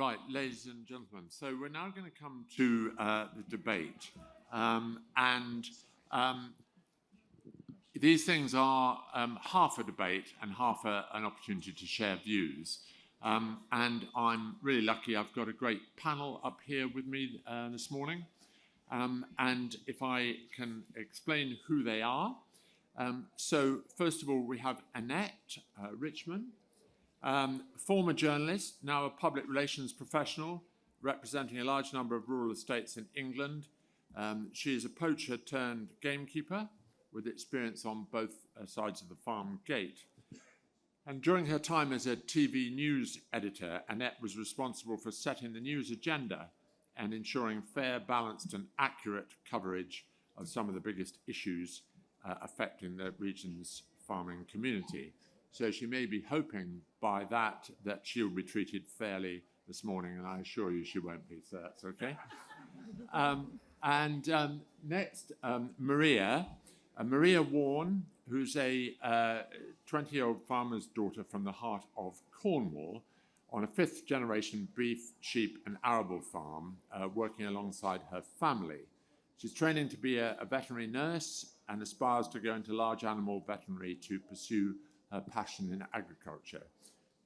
Right, ladies and gentlemen, so we're now going to come to the debate. These things are half a debate and half an opportunity to share views. And I'm really lucky I've got a great panel up here with me this morning. And if I can explain who they are. So first of all, we have Annette Richmond, former journalist, now a public relations professional, representing a large number of rural estates in England. She is a poacher turned gamekeeper with experience on both sides of the farm gate. And during her time as a TV news editor, Annette was responsible for setting the news agenda and ensuring fair, balanced and accurate coverage of some of the biggest issues affecting the region's farming community. So she may be hoping by that she'll be treated fairly this morning, and I assure you she won't be, so that's okay. Next, Maria Warren, who's a 20-year-old farmer's daughter from the heart of Cornwall on a fifth-generation beef, sheep and arable farm, working alongside her family. She's training to be a veterinary nurse and aspires to go into large animal veterinary to pursue her passion in agriculture.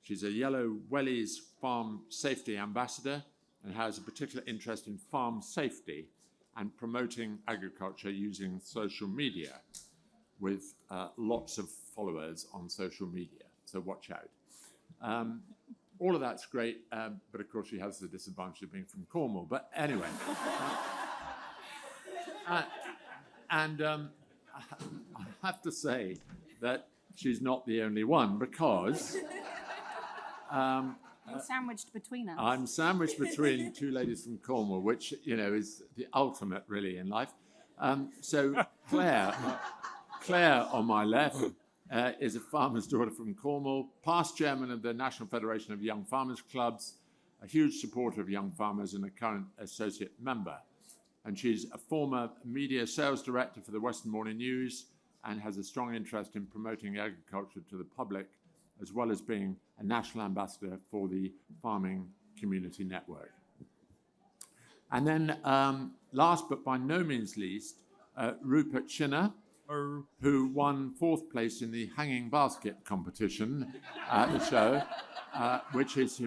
She's a Yellow Wellies Farm Safety Ambassador and has a particular interest in farm safety and promoting agriculture using social media, with lots of followers on social media, so watch out. All of that's great, but of course she has the disadvantage of being from Cornwall. But anyway, I have to say that she's not the only one, because you're sandwiched between us. I'm sandwiched between two ladies from Cornwall, which, you know, is the ultimate really in life. So Claire on my left is a farmer's daughter from Cornwall, past chairman of the National Federation of Young Farmers Clubs, a huge supporter of young farmers and a current associate member. And she's a former media sales director for the Western Morning News and has a strong interest in promoting agriculture to the public, as well as being a national ambassador for the Farming Community Network. And then last but by no means least, Rupert Shinner, who won fourth place in the hanging basket competition at the show, which is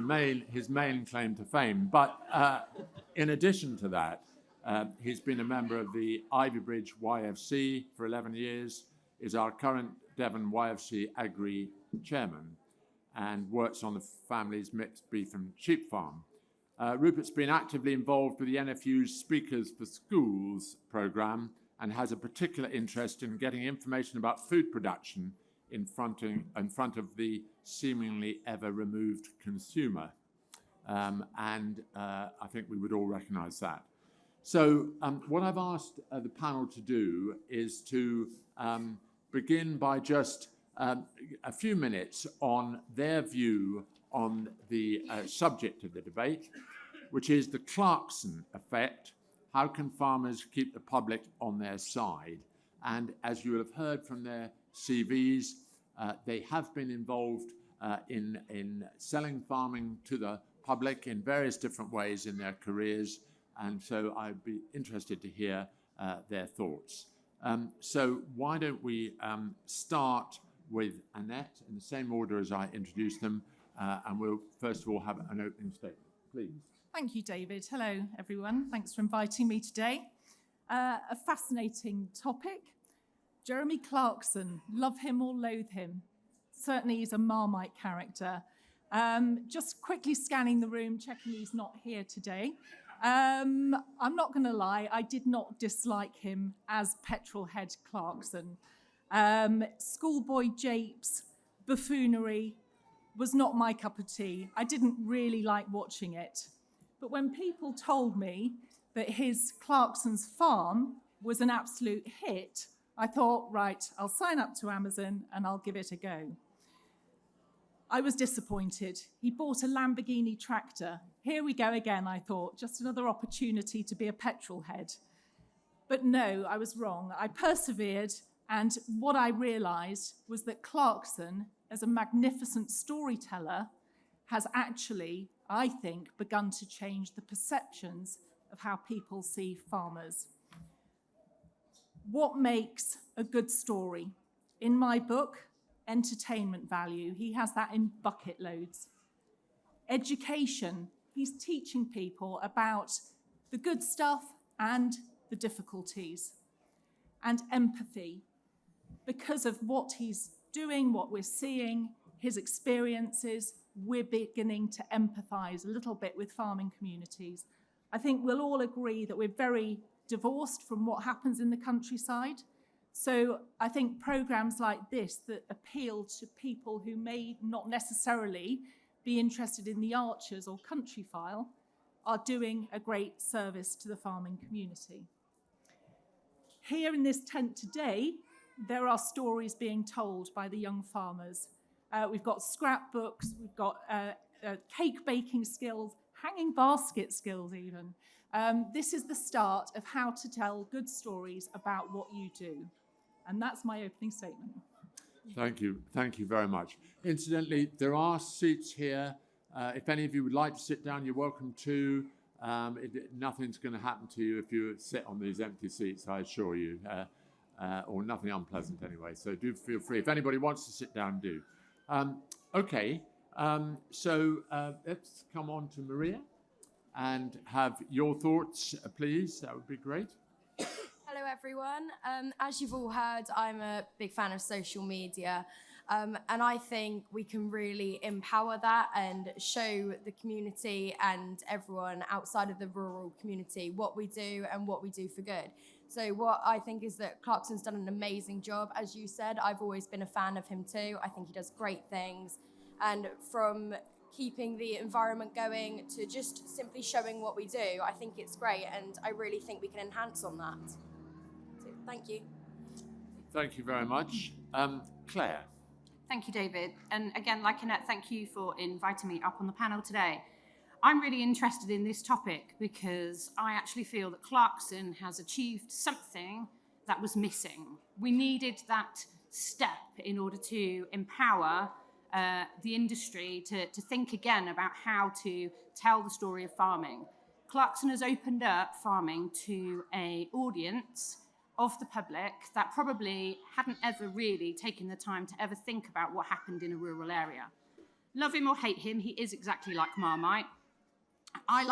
his main claim to fame. But in addition to that, he's been a member of the Ivybridge YFC for 11 years, is our current Devon YFC Agri chairman, and works on the family's mixed beef and sheep farm. Rupert's been actively involved with the NFU's Speakers for Schools programme and has a particular interest in getting information about food production in front of the seemingly ever-removed consumer. I think we would all recognise that. So what I've asked the panel to do is to begin by just a few minutes on their view on the subject of the debate, which is the Clarkson effect. How can farmers keep the public on their side? And as you will have heard from their CVs, they have been involved in selling farming to the public in various different ways in their careers. And so I'd be interested to hear their thoughts. So why don't we start with Annette in the same order as I introduced them, and we'll first of all have an opening statement, please. Thank you, David. Hello, everyone. Thanks for inviting me today. A fascinating topic. Jeremy Clarkson, love him or loathe him. Certainly he's a Marmite character. Just quickly scanning the room, checking he's not here today. I'm not going to lie, I did not dislike him as petrolhead Clarkson. Schoolboy japes, buffoonery was not my cup of tea. I didn't really like watching it. But when people told me that his Clarkson's farm was an absolute hit, I thought, right, I'll sign up to Amazon and I'll give it a go. I was disappointed. He bought a Lamborghini tractor. Here we go again, I thought, just another opportunity to be a petrol head. But no, I was wrong. I persevered, and what I realised was that Clarkson, as a magnificent storyteller, has actually I think, begun to change the perceptions of how people see farmers. What makes a good story? In my book, entertainment value, he has that in bucket loads. Education, he's teaching people about the good stuff and the difficulties. And empathy, because of what he's doing, what we're seeing, his experiences, we're beginning to empathise a little bit with farming communities. I think we'll all agree that we're very divorced from what happens in the countryside. So I think programmes like this that appeal to people who may not necessarily be interested in the Archers or Countryfile are doing a great service to the farming community. Here in this tent today, there are stories being told by the young farmers. We've got scrapbooks, we've got cake baking skills, hanging basket skills even. This is the start of how to tell good stories about what you do. And that's my opening statement. Thank you very much. Incidentally, there are seats here. If any of you would like to sit down, you're welcome to. Nothing's going to happen to you if you sit on these empty seats, I assure you, or nothing unpleasant anyway. So do feel free. If anybody wants to sit down, do. Okay, so let's come on to Maria and have your thoughts, please. That would be great. Hello, everyone. As you've all heard, I'm a big fan of social media. And I think we can really empower that and show the community and everyone outside of the rural community what we do and what we do for good. So what I think is that Clarkson's done an amazing job. As you said, I've always been a fan of him too. I think he does great things. And from keeping the environment going to just simply showing what we do, I think it's great. And I really think we can enhance on that. So thank you. Thank you very much. Claire. Thank you, David. And again, like Annette, thank you for inviting me up on the panel today. I'm really interested in this topic because I actually feel that Clarkson has achieved something that was missing. We needed that step in order to empower the industry to think again about how to tell the story of farming. Clarkson has opened up farming to an audience of the public that probably hadn't ever really taken the time to ever think about what happened in a rural area. Love him or hate him, he is exactly like Marmite. I,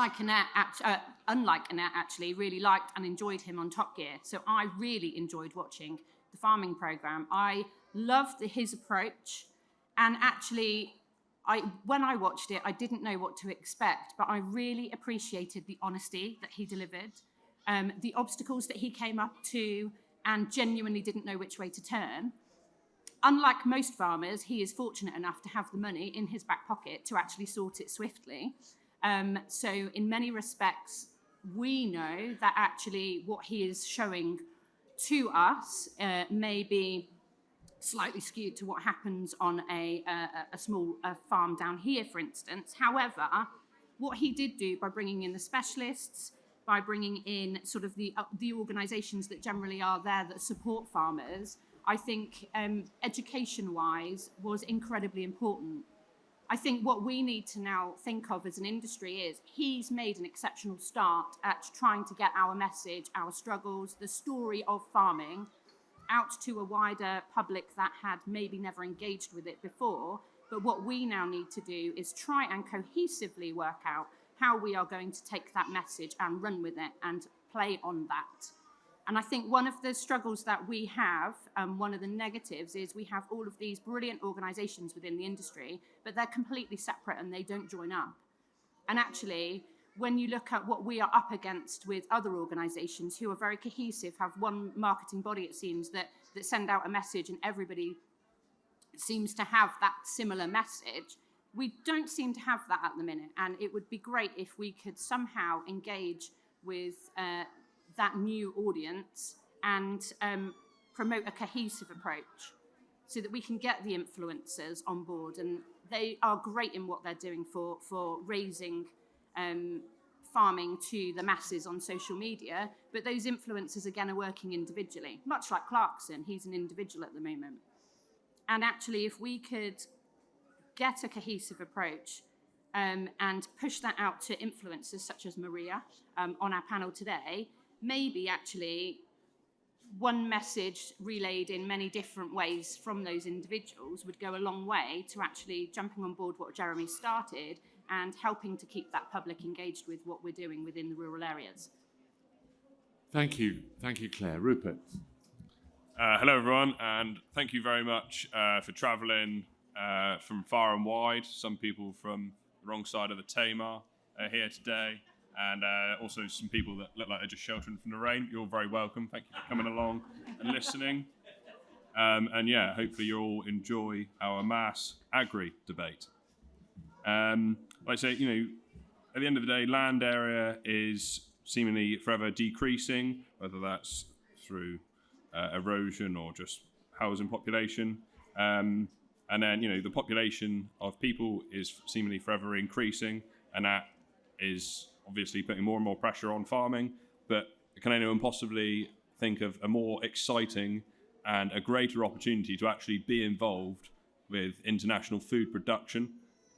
unlike Annette, actually really liked and enjoyed him on Top Gear. So I really enjoyed watching the farming programme. I loved his approach. And actually, when I watched it, I didn't know what to expect, but I really appreciated the honesty that he delivered. The obstacles that he came up to and genuinely didn't know which way to turn. Unlike most farmers, he is fortunate enough to have the money in his back pocket to actually sort it swiftly. So in many respects, we know that actually what he is showing to us may be slightly skewed to what happens on a small farm down here, for instance. However, what he did do by bringing in the specialists, by bringing in sort of the organisations that generally are there that support farmers, I think education-wise was incredibly important. I think what we need to now think of as an industry is he's made an exceptional start at trying to get our message, our struggles, the story of farming out to a wider public that had maybe never engaged with it before. But what we now need to do is try and cohesively work out how we are going to take that message and run with it and play on that. And I think one of the struggles that we have, one of the negatives, is we have all of these brilliant organisations within the industry, but they're completely separate and they don't join up. And actually, when you look at what we are up against with other organisations who are very cohesive, have one marketing body, it seems, that send out a message and everybody seems to have that similar message, we don't seem to have that at the minute. And it would be great if we could somehow engage with that new audience and promote a cohesive approach so that we can get the influencers on board. And they are great in what they're doing for raising farming to the masses on social media. But those influencers, again, are working individually, much like Clarkson. He's an individual at the moment. And actually, if we could get a cohesive approach and push that out to influencers such as Maria on our panel today, maybe actually one message relayed in many different ways from those individuals would go a long way to actually jumping on board what Jeremy started and helping to keep that public engaged with what we're doing within the rural areas. Thank you, Claire. Rupert. Hello, everyone, and thank you very much for travelling from far and wide. Some people from the wrong side of the Tamar are here today, and also some people that look like they're just sheltering from the rain. You're very welcome. Thank you for coming along and listening. And yeah, hopefully you all enjoy our mass agri debate. Like I say, at the end of the day, land area is seemingly forever decreasing, whether that's through erosion or just housing population. And then, the population of people is seemingly forever increasing, and that is obviously putting more and more pressure on farming. But can anyone possibly think of a more exciting and a greater opportunity to actually be involved with international food production?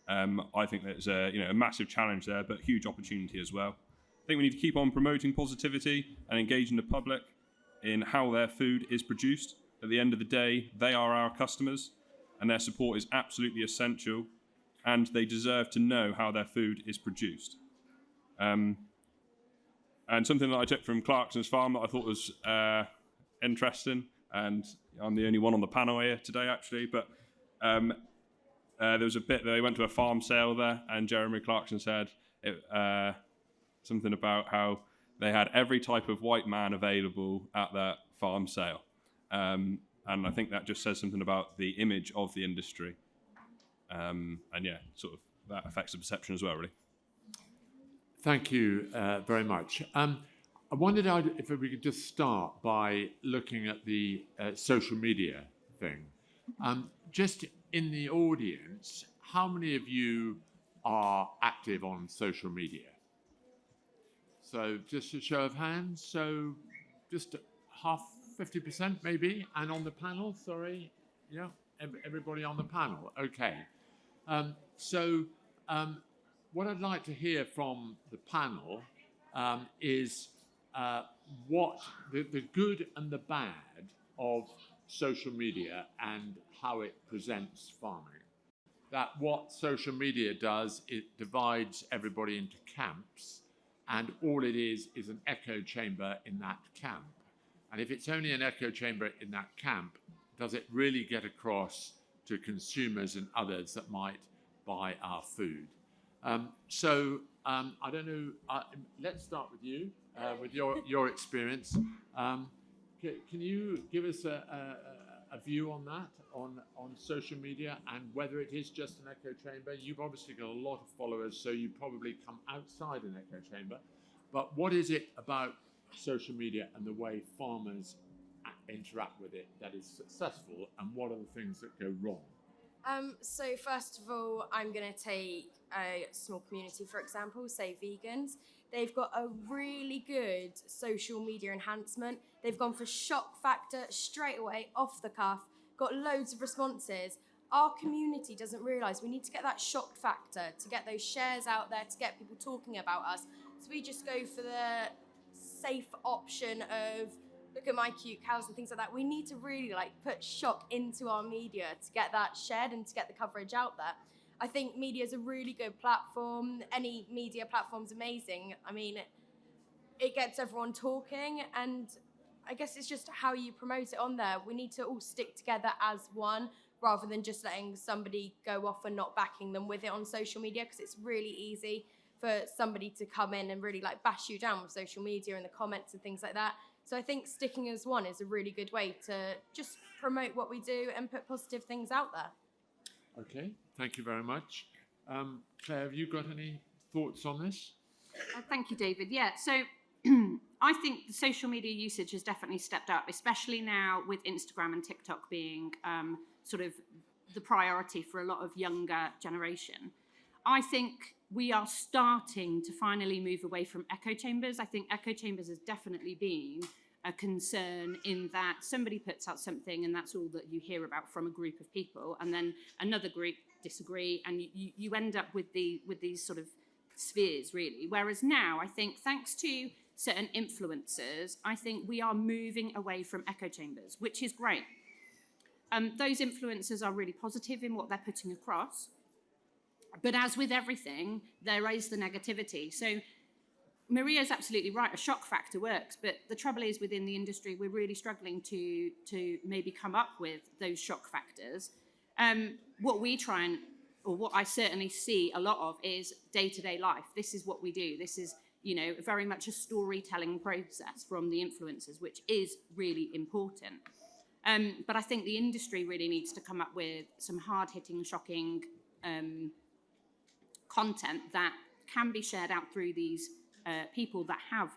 I think there's a massive challenge there, but huge opportunity as well. I think we need to keep on promoting positivity and engaging the public in how their food is produced. At the end of the day, they are our customers, and their support is absolutely essential, and they deserve to know how their food is produced. And something that I took from Clarkson's farm that I thought was interesting, and I'm the only one on the panel here today, actually, but there was a bit that they went to a farm sale there, and Jeremy Clarkson said something about how they had every type of white man available at that farm sale. And I think that just says something about the image of the industry. And yeah, sort of that affects the perception as well, really. Thank you very much. I wondered if we could just start by looking at the social media thing. Just in the audience, how many of you are active on social media? So just a show of hands. So just half, 50% maybe. And on the panel, sorry. Yeah, everybody on the panel. Okay. What I'd like to hear from the panel is what the good and the bad of social media and how it presents farming. That what social media does, it divides everybody into camps, and all it is an echo chamber in that camp. And if it's only an echo chamber in that camp, does it really get across to consumers and others that might buy our food? I don't know, let's start with you, with your experience. Can you give us a view on that, on social media, and whether it is just an echo chamber? You've obviously got a lot of followers, so you probably come outside an echo chamber. But what is it about social media and the way farmers interact with it that is successful, and what are the things that go wrong? So first of all, I'm going to take a small community, for example, say vegans. They've got a really good social media enhancement. They've gone for shock factor straight away, off the cuff, got loads of responses. Our community doesn't realise we need to get that shock factor, to get those shares out there, to get people talking about us. So we just go for the safe option of, look at my cute cows and things like that. We need to really put shock into our media to get that shared and to get the coverage out there. I think media is a really good platform. Any media platform's amazing. I mean, it gets everyone talking, and I guess it's just how you promote it on there. We need to all stick together as one, rather than just letting somebody go off and not backing them with it on social media, because it's really easy for somebody to come in and really bash you down with social media and the comments and things like that. So I think sticking as one is a really good way to just promote what we do and put positive things out there. Okay, thank you very much. Claire, have you got any thoughts on this? Thank you, David. Yeah, so I think the social media usage has definitely stepped up, especially now with Instagram and TikTok being sort of the priority for a lot of younger generation. I think we are starting to finally move away from echo chambers. I think echo chambers has definitely been a concern in that somebody puts out something and that's all that you hear about from a group of people, and then another group disagree, and you end up with these sort of spheres, really. Whereas now, I think, thanks to certain influencers, I think we are moving away from echo chambers, which is great. Those influencers are really positive in what they're putting across. But as with everything, there is the negativity. So Maria's absolutely right. A shock factor works, but the trouble is within the industry, we're really struggling to maybe come up with those shock factors. What we try and, or what I certainly see a lot of, is day-to-day life. This is what we do. This is, very much a storytelling process from the influencers, which is really important. But I think the industry really needs to come up with some hard-hitting, shocking content that can be shared out through these people that have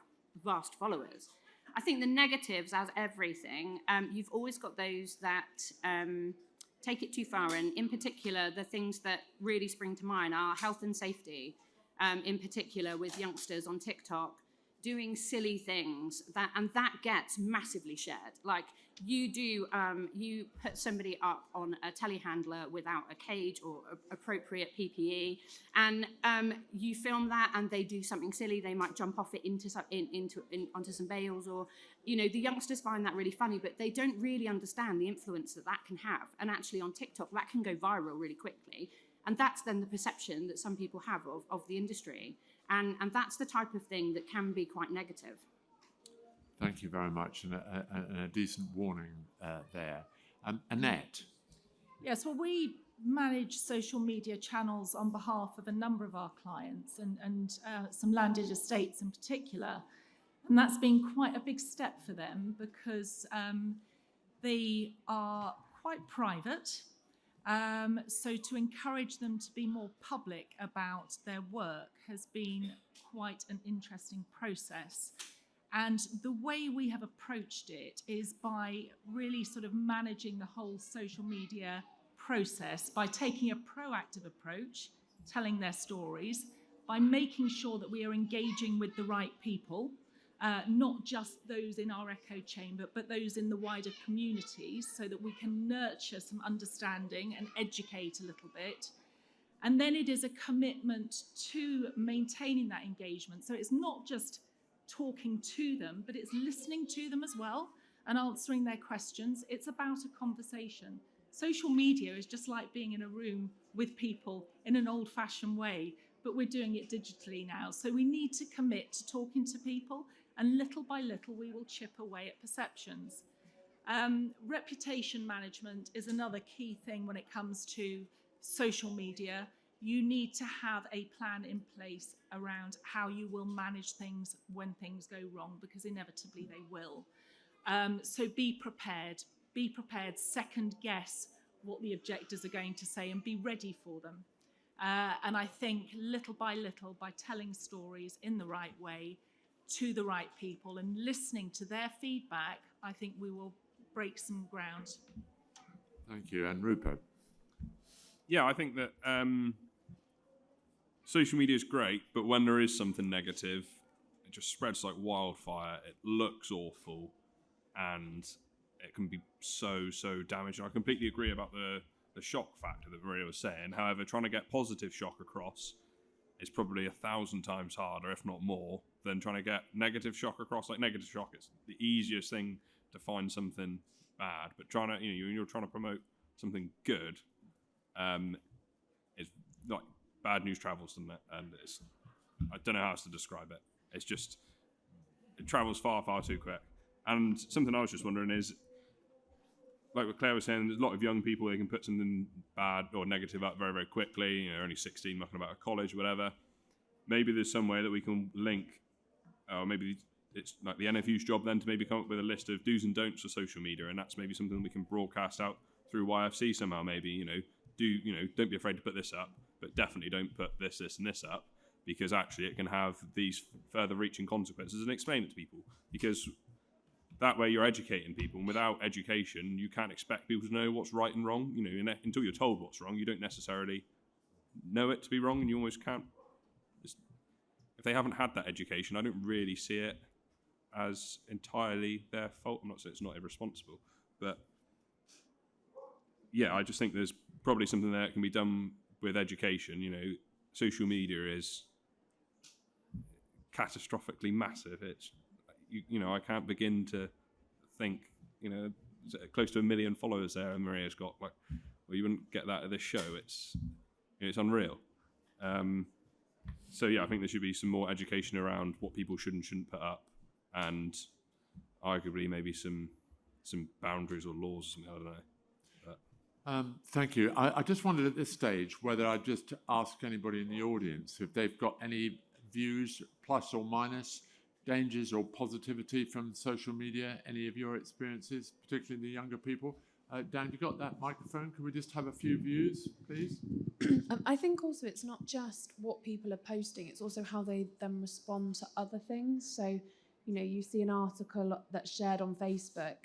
vast followers. I think the negatives, as everything, you've always got those that take it too far, and in particular, the things that really spring to mind are health and safety, in particular with youngsters on TikTok doing silly things, and that gets massively shared. Like you put somebody up on a telehandler without a cage or appropriate PPE, and you film that, and they do something silly. They might jump off it onto some bales, or the youngsters find that really funny, but they don't really understand the influence that can have. And actually, on TikTok, that can go viral really quickly, and that's then the perception that some people have of the industry. And that's the type of thing that can be quite negative. Thank you very much, and a decent warning there. Annette. Yes, well, we manage social media channels on behalf of a number of our clients and some landed estates in particular. And that's been quite a big step for them because they are quite private. So to encourage them to be more public about their work has been quite an interesting process. And the way we have approached it is by really sort of managing the whole social media process, by taking a proactive approach, telling their stories, by making sure that we are engaging with the right people, not just those in our echo chamber, but those in the wider communities, so that we can nurture some understanding and educate a little bit. And then it is a commitment to maintaining that engagement. So it's not just talking to them, but it's listening to them as well and answering their questions. It's about a conversation. Social media is just like being in a room with people in an old-fashioned way, but we're doing it digitally now. So we need to commit to talking to people, and little by little, we will chip away at perceptions. Reputation management is another key thing when it comes to social media. You need to have a plan in place around how you will manage things when things go wrong, because inevitably they will. So be prepared, second guess what the objectors are going to say and be ready for them. And I think little by little, by telling stories in the right way to the right people and listening to their feedback, I think we will break some ground. Thank you. And Rupert. Yeah, I think that social media is great, but when there is something negative, it just spreads like wildfire. It looks awful, and it can be so damaging. I completely agree about the shock factor that Maria was saying. However, trying to get positive shock across is probably 1,000 times harder, if not more, than trying to get negative shock across. Like, negative shock is the easiest thing to find something bad, but trying to, you're trying to promote something good, it's like bad news travels, doesn't it? And I don't know how else to describe it. It's just, it travels far too quick. And something I was just wondering is, like what Claire was saying, there's a lot of young people, they can put something bad or negative up very quickly. Only 16, mucking about at college, whatever. Maybe there's some way that we can link, or maybe it's like the NFU's job then to maybe come up with a list of do's and don'ts for social media, and that's maybe something we can broadcast out through YFC somehow. Maybe don't be afraid to put this up, but definitely don't put this and this up, because actually it can have these further reaching consequences, and explain it to people, because that way you're educating people, and without education you can't expect people to know what's right and wrong. Until you're told what's wrong, you don't necessarily know it to be wrong, and you almost can't. If they haven't had that education, I don't really see it as entirely their fault. I'm not saying it's not irresponsible, but yeah, I just think there's probably something there that can be done with education, social media is catastrophically massive. It's, I can't begin to think, close to 1 million followers there, and Maria's got well, you wouldn't get that at this show. It's unreal. So yeah, I think there should be some more education around what people should and shouldn't put up, and arguably maybe some boundaries or laws or something. I don't know. Thank you. I just wondered at this stage whether I'd just ask anybody in the audience if they've got any views, plus or minus, dangers or positivity from social media, any of your experiences, particularly the younger people. Dan, you got that microphone? Can we just have a few views, please? I think also it's not just what people are posting, it's also how they then respond to other things. So, you see an article that's shared on Facebook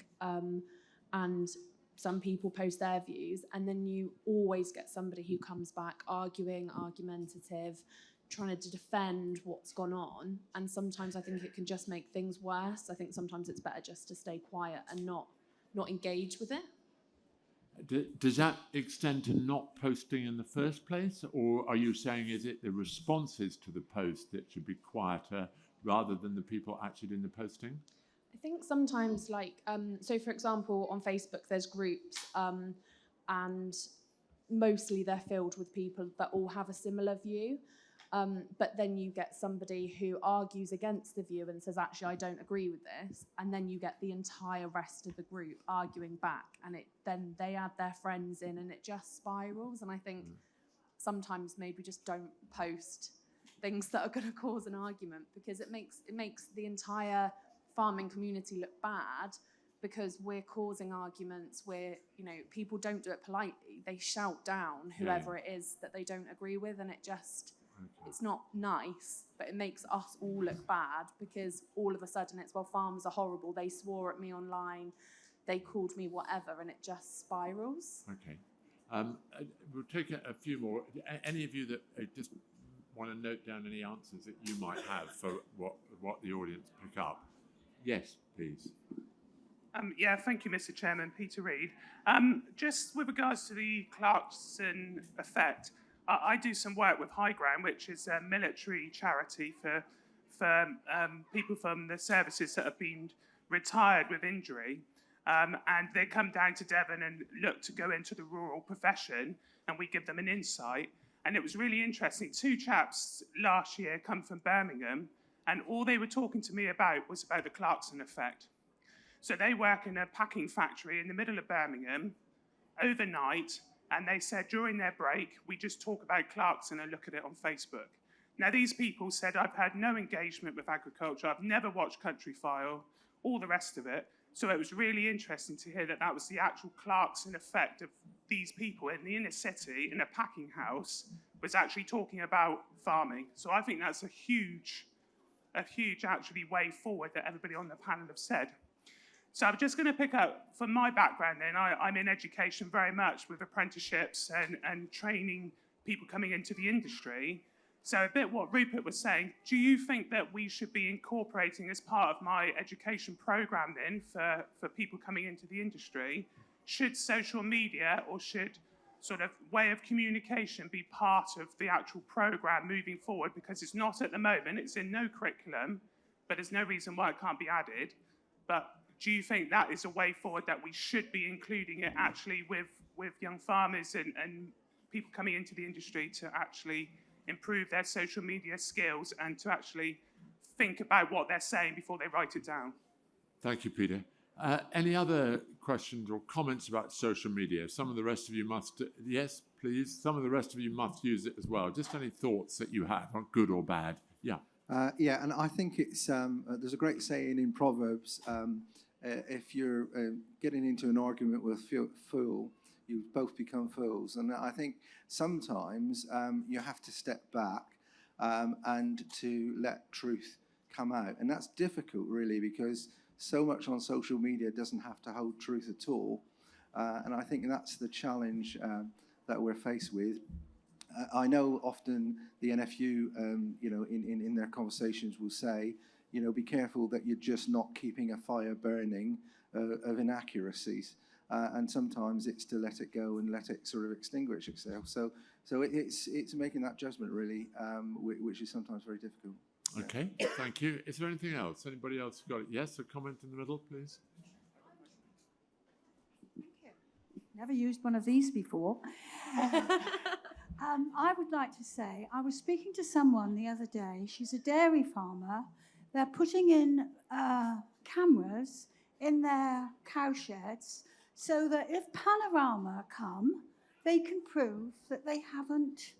and some people post their views, and then you always get somebody who comes back argumentative, trying to defend what's gone on. And sometimes I think it can just make things worse. I think sometimes it's better just to stay quiet and not engage with it. Does that extend to not posting in the first place, or are you saying is it the responses to the post that should be quieter rather than the people actually doing the posting? I think sometimes, so for example, on Facebook, there's groups, and mostly they're filled with people that all have a similar view. But then you get somebody who argues against the view and says, actually, I don't agree with this. And then you get the entire rest of the group arguing back. And then they add their friends in and it just spirals. And I think sometimes maybe just don't post things that are going to cause an argument, because it makes the entire farming community look bad, because we're causing arguments where, people don't do it politely. They shout down whoever it is that they don't agree with, and it's not nice, but it makes us all look bad, because all of a sudden it's, well, farmers are horrible, they swore at me online, they called me whatever, and it just spirals. Okay. We'll take a few more. Any of you that just want to note down any answers that you might have for what the audience pick up? Yes, please. Thank you, Mr. Chairman. Peter Reid. Just with regards to the Clarkson effect, I do some work with High Ground, which is a military charity for people from the services that have been retired with injury. And they come down to Devon and look to go into the rural profession, and we give them an insight. And it was really interesting. 2 chaps last year come from Birmingham, and all they were talking to me about was about the Clarkson effect. So they work in a packing factory in the middle of Birmingham overnight, and they said during their break, we just talk about Clarkson and look at it on Facebook. Now, these people said, I've had no engagement with agriculture, I've never watched Country File, all the rest of it. So it was really interesting to hear that was the actual Clarkson effect of these people in the inner city, in a packing house, was actually talking about farming. So I think that's a huge actually way forward that everybody on the panel have said. So I'm just going to pick up, from my background then, I'm in education very much with apprenticeships and training people coming into the industry. So a bit what Rupert was saying, do you think that we should be incorporating as part of my education program then for people coming into the industry, should social media or should sort of way of communication be part of the actual program moving forward? Because it's not at the moment, it's in no curriculum, but there's no reason why it can't be added. But do you think that is a way forward that we should be including it actually with young farmers and people coming into the industry to actually improve their social media skills and to actually think about what they're saying before they write it down? Thank you, Peter. Any other questions or comments about social media? Some of the rest of you must, yes, please. Some of the rest of you must use it as well. Just any thoughts that you have, good or bad? Yeah. And I think it's there's a great saying in Proverbs, if you're getting into an argument with a fool, you both become fools. And I think sometimes you have to step back and to let truth come out. And that's difficult, really, because so much on social media doesn't have to hold truth at all. And I think that's the challenge that we're faced with. I know often the NFU, in their conversations will say, be careful that you're just not keeping a fire burning of inaccuracies. and sometimes it's to let it go and let it sort of extinguish itself. So it's making that judgment really, which is sometimes very difficult. Okay, thank you. Is there anything else? Anybody else got it? Yes, a comment in the middle, please. Never used one of these before. I would like to say, I was speaking to someone the other day. She's a dairy farmer. They're putting in cameras in their cow sheds so that if Panorama come, they can prove that they haven't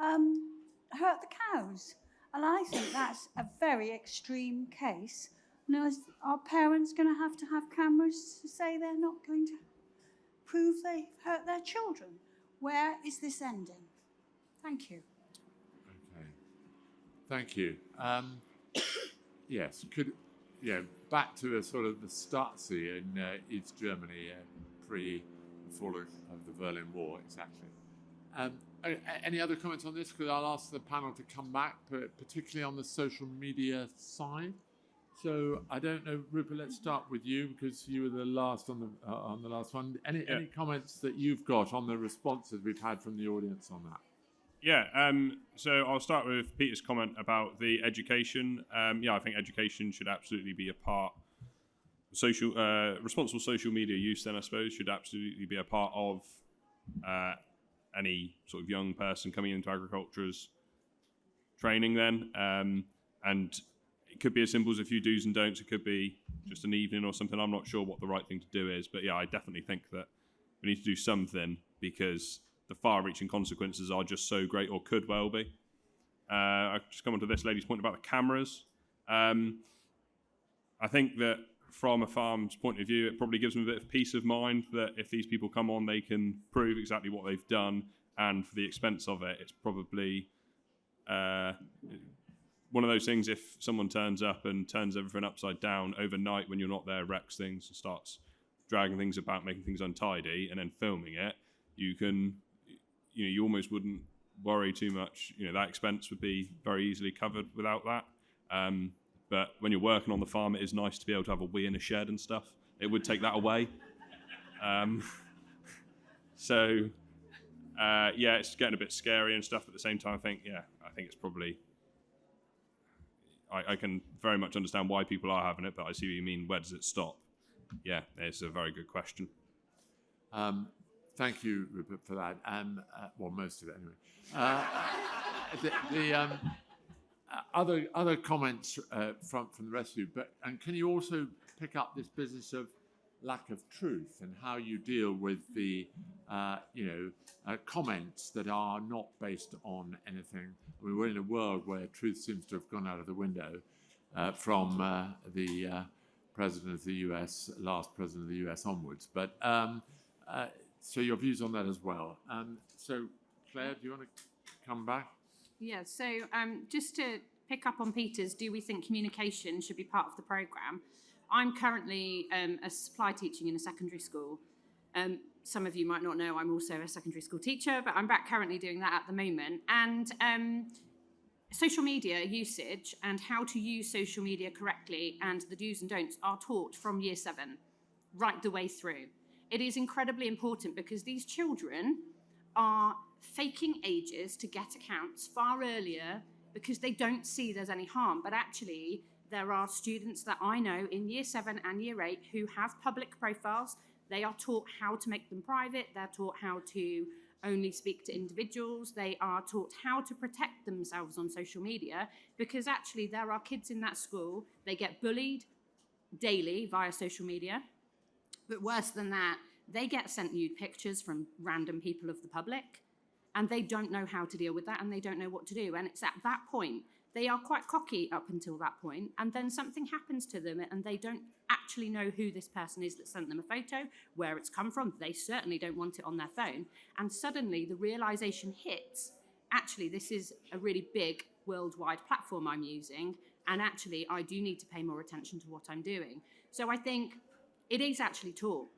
hurt the cows. And I think that's a very extreme case. Now, are parents going to have cameras to say they're not going to prove they've hurt their children? Where is this ending? Thank you. Okay, thank you. Yes, back to the sort of the Stasi in East Germany pre the fall of the Berlin Wall, exactly. Any other comments on this? Because I'll ask the panel to come back, particularly on the social media side. So I don't know, Rupert. Let's start with you because you were the last on the last one. Any comments that you've got on the responses we've had from the audience on that? Yeah, so I'll start with Peter's comment about the education. I think education should absolutely be a part. Responsible social media use, then I suppose, should absolutely be a part of any sort of young person coming into agriculture's training. Then, and it could be as simple as a few do's and don'ts. It could be just an evening or something. I'm not sure what the right thing to do is, but yeah, I definitely think that we need to do something because the far-reaching consequences are just so great, or could well be. I just come on to this lady's point about the cameras. I think that from a farm's point of view, it probably gives them a bit of peace of mind that if these people come on, they can prove exactly what they've done, and for the expense of it, it's probably one of those things. If someone turns up and turns everything upside down overnight when you're not there, wrecks things and starts dragging things about, making things untidy, and then filming it, you almost wouldn't worry too much. That expense would be very easily covered without that. But when you're working on the farm, it is nice to be able to have a wee in a shed and stuff. It would take that away. It's getting a bit scary and stuff. At the same time, I think it's probably. I can very much understand why people are having it, but I see what you mean. Where does it stop? Yeah, it's a very good question. Thank you, Rupert, for that. Most of it anyway. Other comments from the rest of you, and can you also pick up this business of lack of truth and how you deal with the comments that are not based on anything? I mean, we're in a world where truth seems to have gone out of the window from the president of the US, last president of the US onwards. But so your views on that as well. So Claire, do you want to come back? Yeah, so just to pick up on Peter's, do we think communication should be part of the programme? I'm currently a supply teaching in a secondary school. Some of you might not know I'm also a secondary school teacher, but I'm back currently doing that at the moment. And social media usage and how to use social media correctly and the do's and don'ts are taught from year 7 right the way through. It is incredibly important because these children are faking ages to get accounts far earlier because they don't see there's any harm. But actually, there are students that I know in year 7 and year 8 who have public profiles. They are taught how to make them private. They're taught how to only speak to individuals. They are taught how to protect themselves on social media because actually there are kids in that school, they get bullied daily via social media. But worse than that, they get sent nude pictures from random people of the public and they don't know how to deal with that and they don't know what to do. And it's at that point, they are quite cocky up until that point, and then something happens to them and they don't actually know who this person is that sent them a photo, where it's come from. They certainly don't want it on their phone. And suddenly the realization hits, actually, this is a really big worldwide platform I'm using, and actually I do need to pay more attention to what I'm doing. So I think it is actually taught,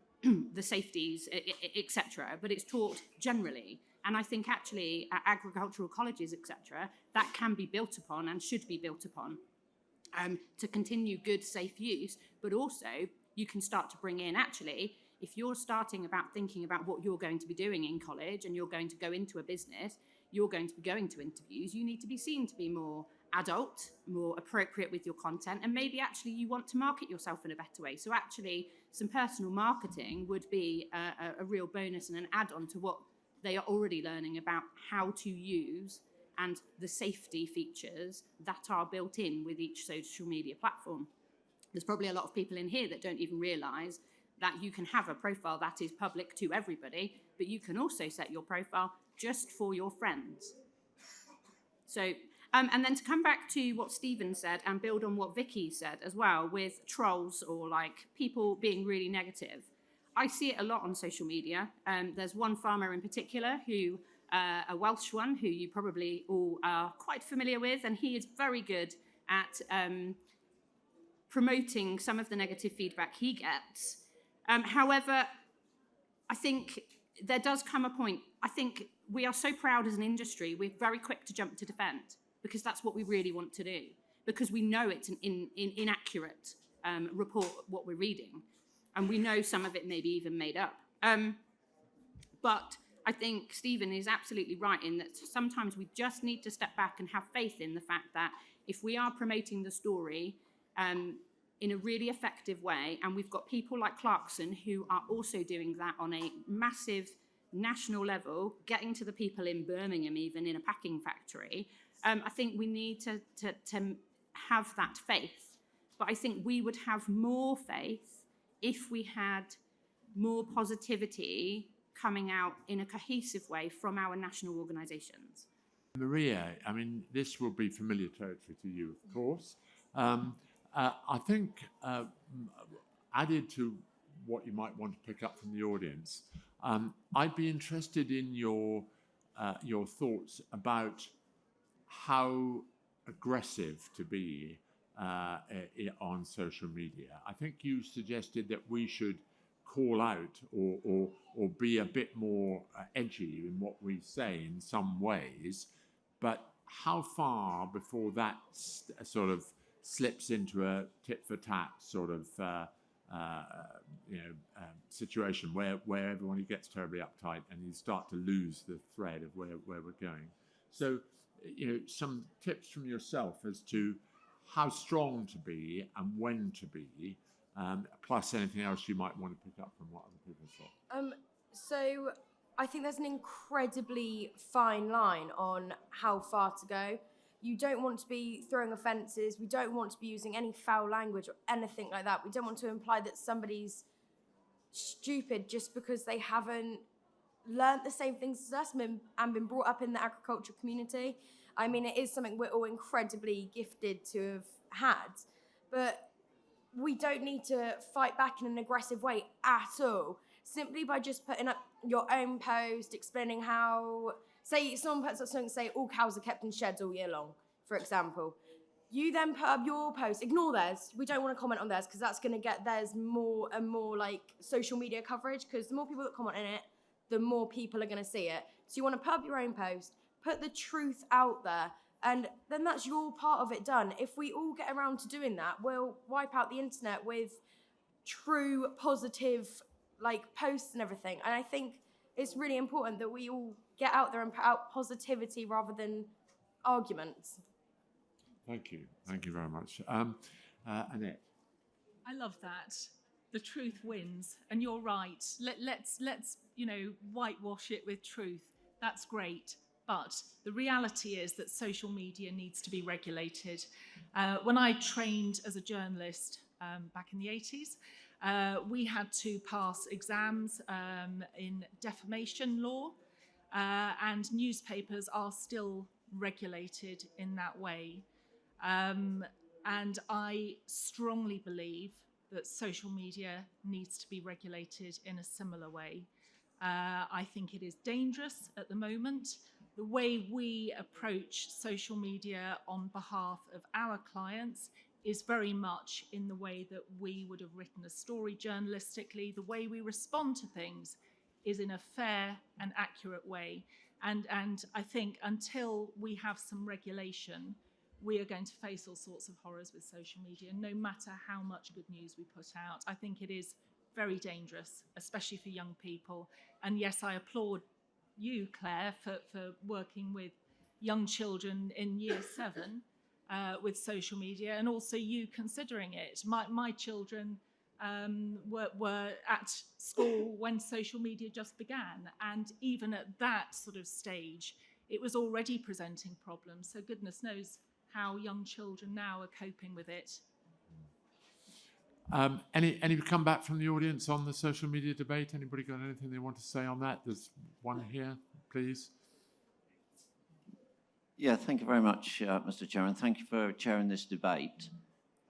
the safeties, etc., but it's taught generally. And I think actually at agricultural colleges, etc., that can be built upon and should be built upon to continue good, safe use. But also you can start to bring in, actually, if you're starting about thinking about what you're going to be doing in college and you're going to go into a business, you're going to be going to interviews, you need to be seen to be more adult, more appropriate with your content, and maybe actually you want to market yourself in a better way. So actually some personal marketing would be a real bonus and an add-on to what they are already learning about how to use and the safety features that are built in with each social media platform. There's probably a lot of people in here that don't even realise that you can have a profile that is public to everybody, but you can also set your profile just for your friends. So, and then to come back to what Stephen said and build on what Vicky said as well with trolls or like people being really negative. I see it a lot on social media. There's one farmer in particular who, a Welsh one, who you probably all are quite familiar with, and he is very good at promoting some of the negative feedback he gets. However, I think there does come a point, I think we are so proud as an industry, we're very quick to jump to defend because that's what we really want to do, because we know it's an inaccurate report, what we're reading, and we know some of it may be even made up. But I think Stephen is absolutely right in that sometimes we just need to step back and have faith in the fact that if we are promoting the story in a really effective way, and we've got people like Clarkson who are also doing that on a massive national level, getting to the people in Birmingham, even in a packing factory, I think we need to have that faith. But I think we would have more faith if we had more positivity coming out in a cohesive way from our national organisations. Maria, I mean, this will be familiar territory to you, of course. I think added to what you might want to pick up from the audience, I'd be interested in your thoughts about how aggressive to be on social media. I think you suggested that we should call out or be a bit more edgy in what we say in some ways, but how far before that sort of slips into a tit-for-tat sort of situation where everyone gets terribly uptight and you start to lose the thread of where we're going. So, some tips from yourself as to how strong to be and when to be, plus anything else you might want to pick up from what other people said. So I think there's an incredibly fine line on how far to go. You don't want to be throwing offences. We don't want to be using any foul language or anything like that. We don't want to imply that somebody's stupid just because they haven't learnt the same things as us and been brought up in the agriculture community. I mean, it is something we're all incredibly gifted to have had, but we don't need to fight back in an aggressive way at all. Simply by just putting up your own post, explaining how, say someone puts up something, say all cows are kept in sheds all year long, for example. You then put up your post, ignore theirs. We don't want to comment on theirs because that's going to get theirs more and more like social media coverage, because the more people that comment in it, the more people are going to see it. So you want to put up your own post, put the truth out there, and then that's your part of it done. If we all get around to doing that, we'll wipe out the internet with true positive posts and everything. And I think it's really important that we all get out there and put out positivity rather than arguments. Thank you very much. Annette. I love that. The truth wins, and you're right. Let's whitewash it with truth. That's great. But the reality is that social media needs to be regulated. When I trained as a journalist back in the 80s, we had to pass exams in defamation law, and newspapers are still regulated in that way. And I strongly believe that social media needs to be regulated in a similar way. I think it is dangerous at the moment. The way we approach social media on behalf of our clients is very much in the way that we would have written a story journalistically. The way we respond to things is in a fair and accurate way. And I think until we have some regulation, we are going to face all sorts of horrors with social media, no matter how much good news we put out. I think it is very dangerous, especially for young people. And yes, I applaud you, Claire, for working with young children in year 7 with social media, and also you considering it. My children were at school when social media just began, and even at that sort of stage, it was already presenting problems. So goodness knows how young children now are coping with it. Any come back from the audience on the social media debate? Anybody got anything they want to say on that? There's one here, please. Yeah, thank you very much, Mr. Chairman. Thank you for chairing this debate.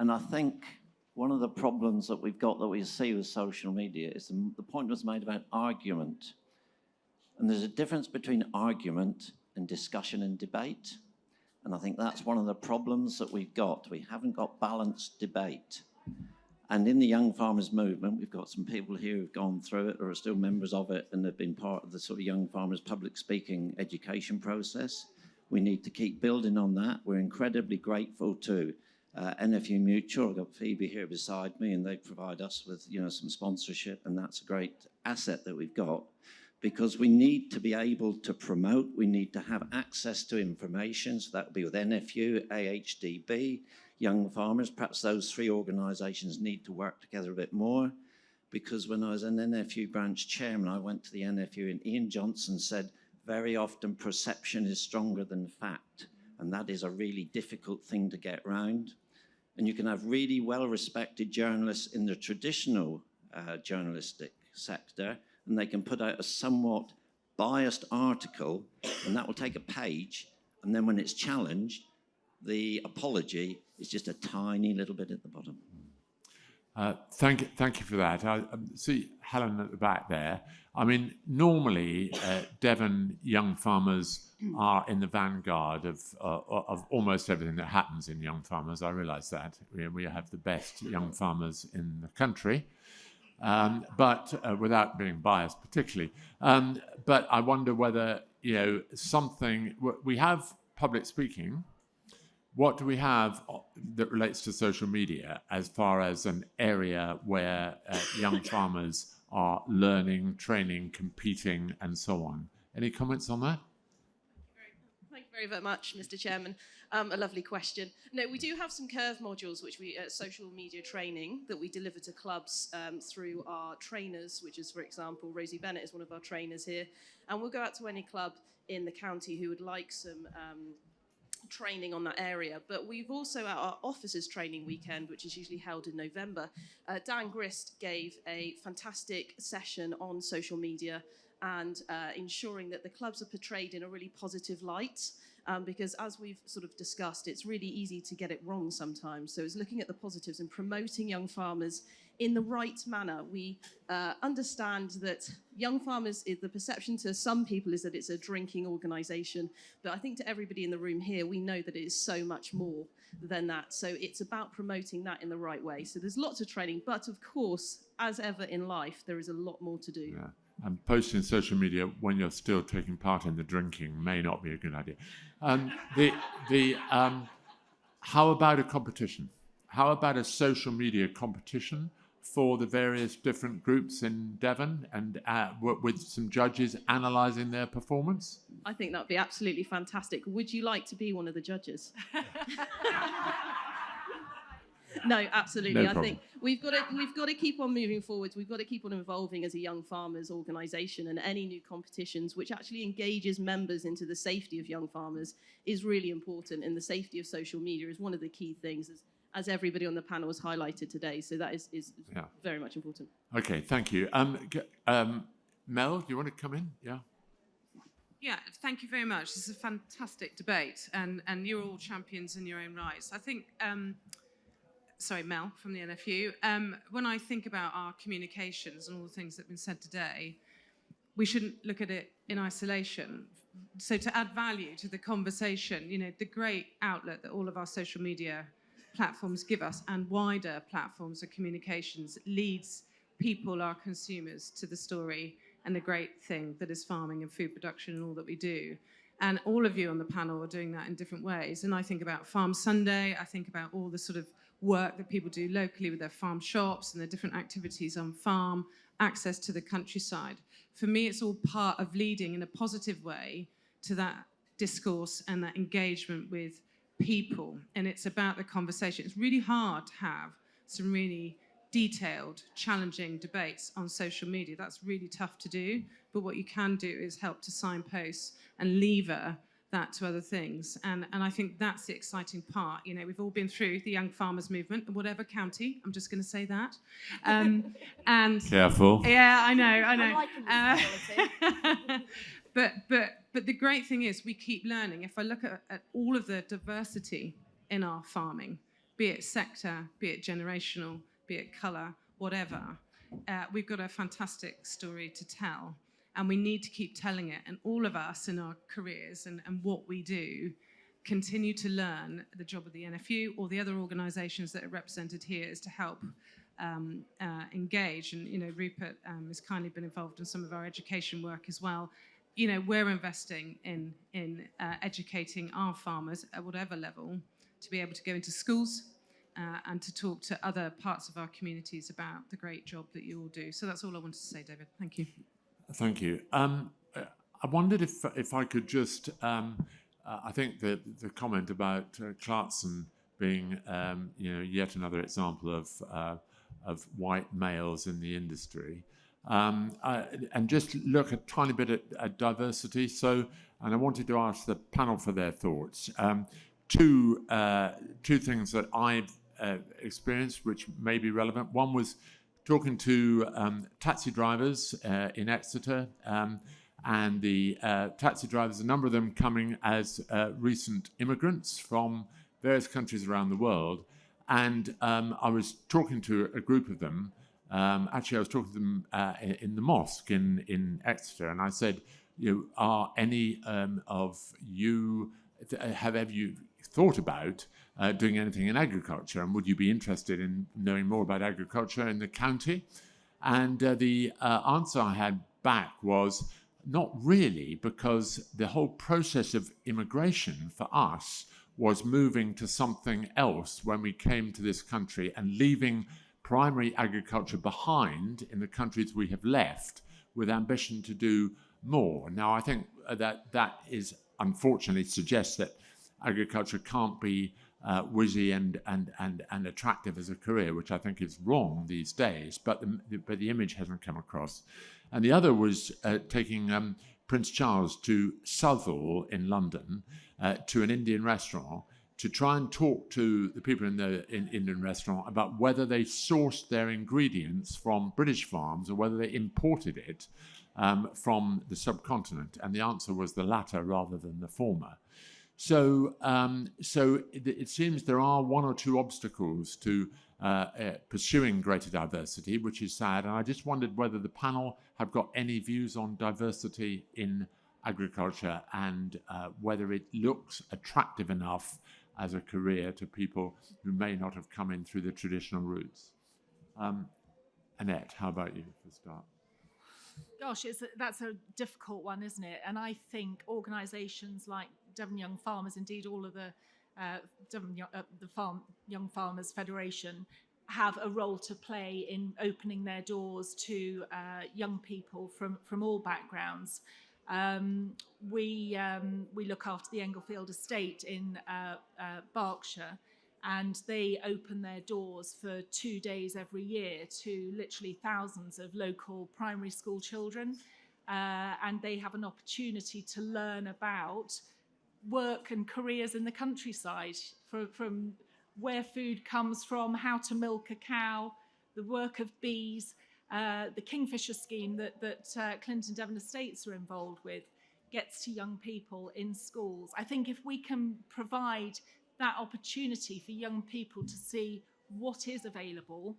And I think one of the problems that we've got that we see with social media is the point was made about argument. And there's a difference between argument and discussion and debate. And I think that's one of the problems that we've got. We haven't got balanced debate. And in the Young Farmers Movement, we've got some people here who've gone through it or are still members of it and have been part of the sort of Young Farmers public speaking education process. We need to keep building on that. We're incredibly grateful to NFU Mutual. I've got Phoebe here beside me, and they provide us with, some sponsorship, and that's a great asset that we've got, because we need to be able to promote. We need to have access to information. So that would be with NFU, AHDB, Young Farmers. Perhaps those 3 organisations need to work together a bit more, because when I was an NFU branch chairman, I went to the NFU, and Ian Johnson said, very often perception is stronger than fact, and that is a really difficult thing to get round. And you can have really well-respected journalists in the traditional journalistic sector, and they can put out a somewhat biased article, and that will take a page, and then when it's challenged, the apology is just a tiny little bit at the bottom. Thank you for that. I see Helen at the back there. I mean, normally Devon young farmers are in the vanguard of almost everything that happens in young farmers. I realise that. We have the best young farmers in the country, but without being biased particularly. But I wonder whether, something, we have public speaking. What do we have that relates to social media as far as an area where young farmers are learning, training, competing, and so on? Any comments on that? Thank you very much, Mr. Chairman. A lovely question. No, we do have some curve modules, which we social media training that we deliver to clubs through our trainers, which is, for example, Rosie Bennett is one of our trainers here, and we'll go out to any club in the county who would like some training on that area. But we've also, at our officers training weekend, which is usually held in November, Dan Grist gave a fantastic session on social media and ensuring that the clubs are portrayed in a really positive light, because as we've sort of discussed, it's really easy to get it wrong sometimes. So it's looking at the positives and promoting young farmers in the right manner. We understand that young farmers, the perception to some people is that it's a drinking organisation, but I think to everybody in the room here, we know that it is so much more than that. So it's about promoting that in the right way. So there's lots of training, but of course, as ever in life, there is a lot more to do. Yeah. And posting social media when you're still taking part in the drinking may not be a good idea. How about a competition? How about a social media competition for the various different groups in Devon, and with some judges analysing their performance? I think that would be absolutely fantastic. Would you like to be one of the judges? No, absolutely. No I problem. think we've got to keep on moving forwards. We've got to keep on evolving as a young farmers organisation, and any new competitions which actually engages members into the safety of young farmers is really important. And the safety of social media is one of the key things, as everybody on the panel has highlighted today. So that is very much important. Okay, thank you. Mel, do you want to come in? Yeah. Yeah, thank you very much. This is a fantastic debate, and you're all champions in your own rights. I think, sorry, Mel from the NFU, when I think about our communications and all the things that have been said today, we shouldn't look at it in isolation. So to add value to the conversation, the great outlet that all of our social media platforms give us, and wider platforms of communications, leads people, our consumers, to the story and the great thing that is farming and food production and all that we do. And all of you on the panel are doing that in different ways. And I think about Farm Sunday, I think about all the sort of work that people do locally with their farm shops and their different activities on farm, access to the countryside. For me, it's all part of leading in a positive way to that discourse and that engagement with people. And it's about the conversation. It's really hard to have some really detailed, challenging debates on social media. That's really tough to do. But what you can do is help to signpost and lever that to other things. And I think that's the exciting part. You know, we've all been through the Young Farmers Movement in whatever county. I'm just going to say that. And Careful. Yeah, I know. I'm liking this But the great thing is we keep learning. If I look at all of the diversity in our farming, be it sector, be it generational, be it colour, whatever, we've got a fantastic story to tell. And we need to keep telling it. And all of us in our careers and what we do continue to learn. The job of the NFU or the other organisations that are represented here is to help engage. And, you know, Rupert has kindly been involved in some of our education work as well. You know, we're investing in educating our farmers at whatever level to be able to go into schools and to talk to other parts of our communities about the great job that you all do. So that's all I wanted to say, David. Thank you. Thank you. I wondered if I could just, I think the comment about Clarkson being, yet another example of white males in the industry, and just look a tiny bit at diversity. So, and I wanted to ask the panel for their thoughts. Two things that I've experienced which may be relevant. One was talking to taxi drivers in Exeter, and the taxi drivers, a number of them coming as recent immigrants from various countries around the world. And I was talking to a group of them. Actually, I was talking to them in the mosque in Exeter, and I said, are any of you, have you thought about doing anything in agriculture, and would you be interested in knowing more about agriculture in the county? And the answer I had back was not really, because the whole process of immigration for us was moving to something else when we came to this country and leaving primary agriculture behind in the countries we have left with ambition to do more. Now, I think that is unfortunately suggests that agriculture can't be whizzy and attractive as a career, which I think is wrong these days, but the image hasn't come across. And the other was taking Prince Charles to Southall in London to an Indian restaurant to try and talk to the people in the Indian restaurant about whether they sourced their ingredients from British farms or whether they imported it from the subcontinent. And the answer was the latter rather than the former. So it seems there are one or two obstacles to pursuing greater diversity, which is sad. And I just wondered whether the panel have got any views on diversity in agriculture and whether it looks attractive enough as a career to people who may not have come in through the traditional routes. Annette, how about you for a start? Gosh, that's a difficult one, isn't it? And I think organisations like Devon Young Farmers, indeed all of the Young Farmers Federation, have a role to play in opening their doors to young people from all backgrounds. We look after the Englefield estate in Berkshire, and they open their doors for 2 days every year to literally thousands of local primary school children, and they have an opportunity to learn about work and careers in the countryside, from where food comes from, how to milk a cow, the work of bees. The Kingfisher scheme that Clinton Devon Estates are involved with gets to young people in schools. I think if we can provide that opportunity for young people to see what is available,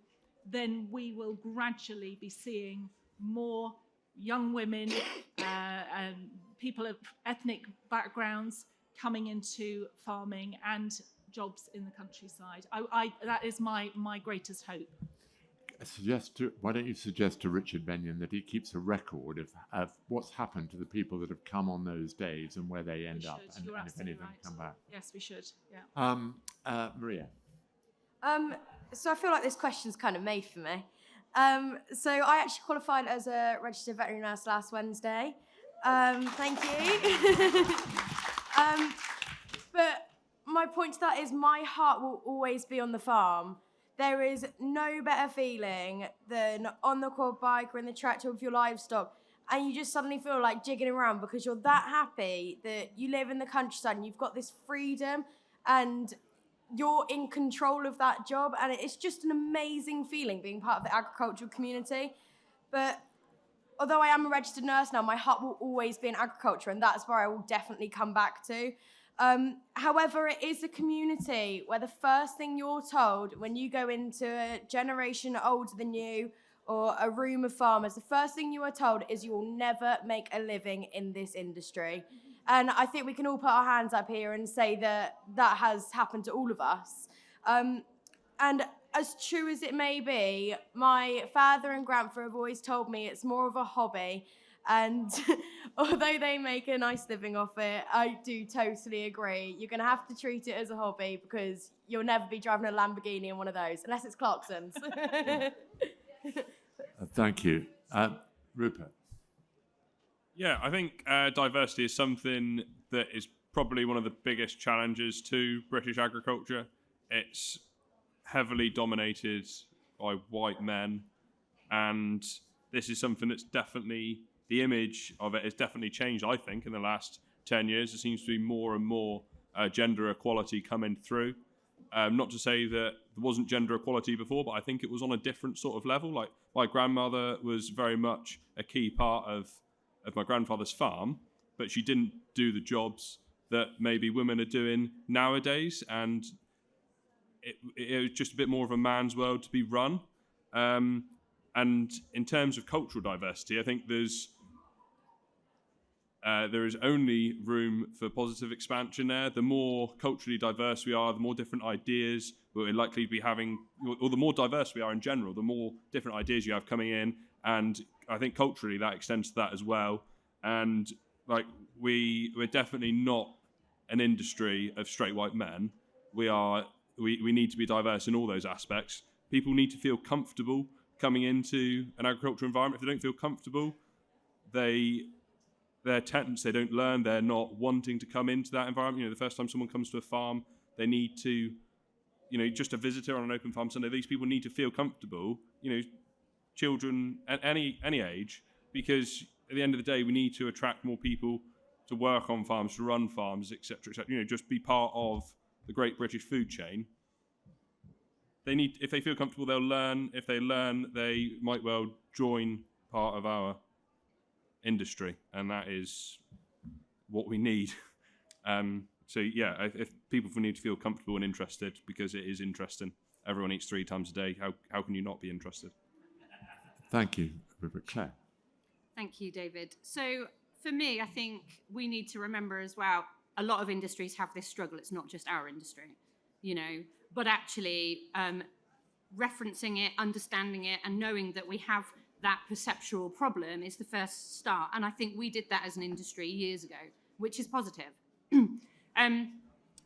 then we will gradually be seeing more young women and people of ethnic backgrounds coming into farming and jobs in the countryside. That is my greatest hope. Why don't you suggest to Richard Benyon that he keeps a record of what's happened to the people that have come on those days and where they end up, and if any of them come back. Yes, we should. Yeah. Maria. So I feel like this question's kind of made for me. So I actually qualified as a registered veterinary nurse last Wednesday. Thank you. But my point to that is my heart will always be on the farm. There is no better feeling than on the quad bike or in the tractor with your livestock, and you just suddenly feel like jigging around because you're that happy that you live in the countryside and you've got this freedom and you're in control of that job, and it's just an amazing feeling being part of the agricultural community. But although I am a registered nurse now, my heart will always be in agriculture, and that's where I will definitely come back to. However, it is a community where the first thing you're told when you go into a generation older than you or a room of farmers, the first thing you are told is you will never make a living in this industry. And I think we can all put our hands up here and say that that has happened to all of us. And as true as it may be, my father and grandfather have always told me it's more of a hobby. And although they make a nice living off it, I do totally agree. You're going to have to treat it as a hobby because you'll never be driving a Lamborghini in one of those, unless it's Clarkson's. Thank you. Rupert. Yeah, I think diversity is something that is probably one of the biggest challenges to British agriculture. It's heavily dominated by white men, and this is something that's definitely, the image of it has definitely changed, I think, in the last 10 years. There seems to be more and more gender equality coming through. Not to say that there wasn't gender equality before, but I think it was on a different sort of level. Like, my grandmother was very much a key part of my grandfather's farm, but she didn't do the jobs that maybe women are doing nowadays, and it was just a bit more of a man's world to be run. And in terms of cultural diversity, I think there is only room for positive expansion there. The more culturally diverse we are, the more different ideas we're likely to be having, or the more diverse we are in general, the more different ideas you have coming in. And I think culturally that extends to that as well. And like we're definitely not an industry of straight white men. We need to be diverse in all those aspects. People need to feel comfortable coming into an agricultural environment. If they don't feel comfortable, they're tense, they don't learn, they're not wanting to come into that environment. You know, the first time someone comes to a farm, they need to, you know, just a visitor on an open farm Sunday, these people need to feel comfortable, you know, children at any age, because at the end of the day, we need to attract more people to work on farms, to run farms, etc., etc. You know, just be part of the great British food chain. They need, if they feel comfortable, they'll learn. If they learn, they might well join part of our industry, and that is what we need. So yeah, if people need to feel comfortable and interested, because it is interesting. Everyone eats 3 times a day. How can you not be interested? Thank you, Rupert. Claire. Thank you, David. So for me, I think we need to remember as well, a lot of industries have this struggle. It's not just our industry, you know, but actually referencing it, understanding it, and knowing that we have that perceptual problem is the first start. And I think we did that as an industry years ago, which is positive.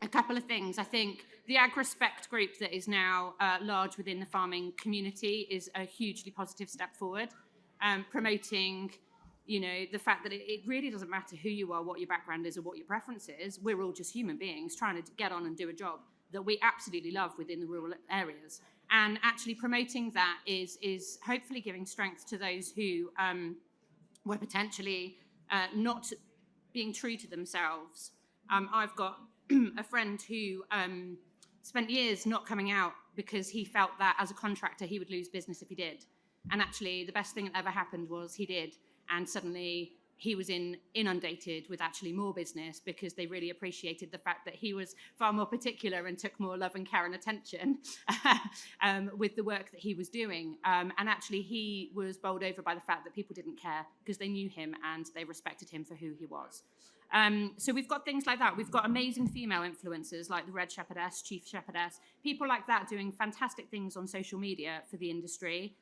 A couple of things. I think the AgRespect group that is now large within the farming community is a hugely positive step forward, promoting, you know, the fact that it really doesn't matter who you are, what your background is, or what your preference is. We're all just human beings trying to get on and do a job that we absolutely love within the rural areas. And actually promoting that is hopefully giving strength to those who were potentially not being true to themselves. I've got a friend who spent years not coming out because he felt that as a contractor he would lose business if he did. And actually the best thing that ever happened was he did. And suddenly he was inundated with actually more business because they really appreciated the fact that he was far more particular and took more love and care and attention with the work that he was doing. And actually he was bowled over by the fact that people didn't care because they knew him and they respected him for who he was. So we've got things like that. We've got amazing female influencers like the Red Shepherdess, Chief Shepherdess, people like that doing fantastic things on social media for the industry.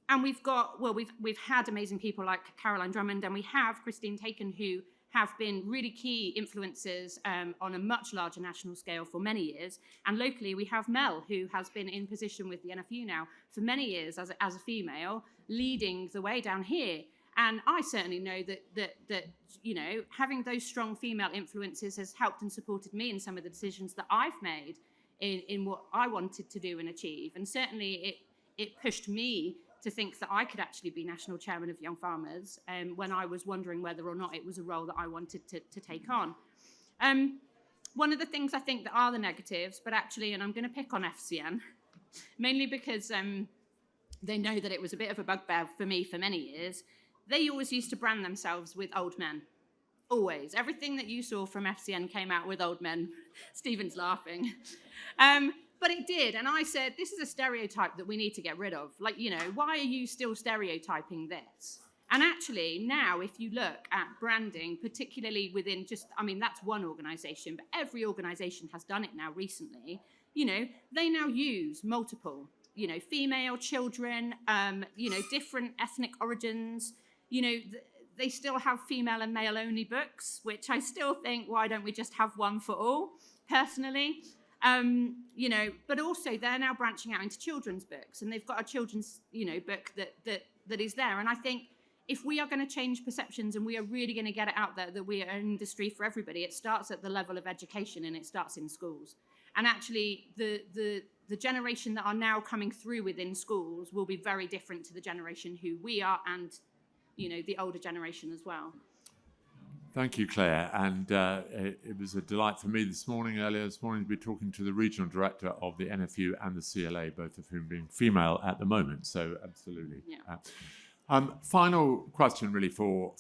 And we've got, well, we've had amazing people like Caroline Drummond, and we have Christine Taken, who have been really key influencers on a much larger national scale for many years. And locally, we have Mel, who has been in position with the NFU now for many years as a female, leading the way down here. And I certainly know that you know, having those strong female influences has helped and supported me in some of the decisions that I've made in what I wanted to do and achieve. And certainly it pushed me to think that I could actually be National Chairman of Young Farmers when I was wondering whether or not it was a role that I wanted to take on. One of the things I think that are the negatives, but actually, and I'm going to pick on FCN, mainly because they know that it was a bit of a bugbear for me for many years, they always used to brand themselves with old men. Always. Everything that you saw from FCN came out with old men. Stephen's laughing. But it did, and I said, this is a stereotype that we need to get rid of. Like, you know, why are you still stereotyping this? And actually, now, if you look at branding, particularly within just, I mean, that's one organisation, but every organisation has done it now recently. You know, they now use multiple, you know, female, children, you know, different ethnic origins. You know, they still have female and male only books, which I still think, why don't we just have one for all, personally? You know, but also they're now branching out into children's books, and they've got a children's, you know, book that is there. And I think if we are going to change perceptions and we are really going to get it out there that we are an industry for everybody, it starts at the level of education and it starts in schools. And actually, the generation that are now coming through within schools will be very different to the generation who we are, and, you know, the older generation as well. Thank you, Claire. And it was a delight for me earlier this morning, to be talking to the regional director of the NFU and the CLA, both of whom being female at the moment. So absolutely. Yeah. Final question, really, for